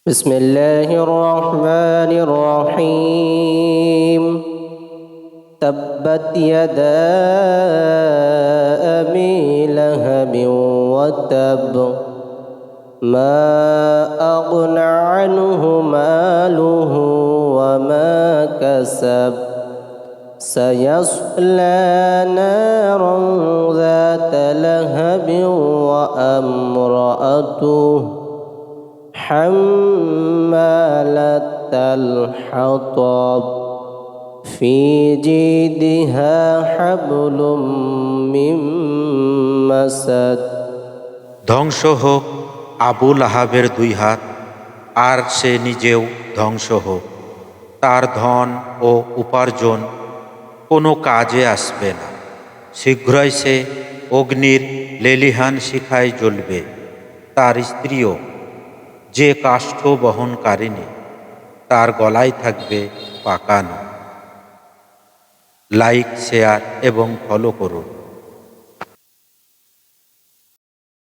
بسم الله الرحمن الرحيم تبت يدا أبي لهب وتب ما أغنى عنه ماله وما كسب سيصلى نارا ذات لهب وامرأته حمالة الحطب في جيدها حبل من مسد। ধ্বংস হোক আবু লাহাবের দুই হাত, আর সে নিজেও ধ্বংস হোক। তার ধন ও উপার্জন কোনো কাজে আসবে না। শীঘ্রই সে অগ্নির লেলিহান শিখায় জ্বলবে। তার স্ত্রীও, যে কাষ্ঠ বহনকারিণী, তার গলায় থাকবে পাকানো। লাইক, শেয়ার এবং ফলো করুন।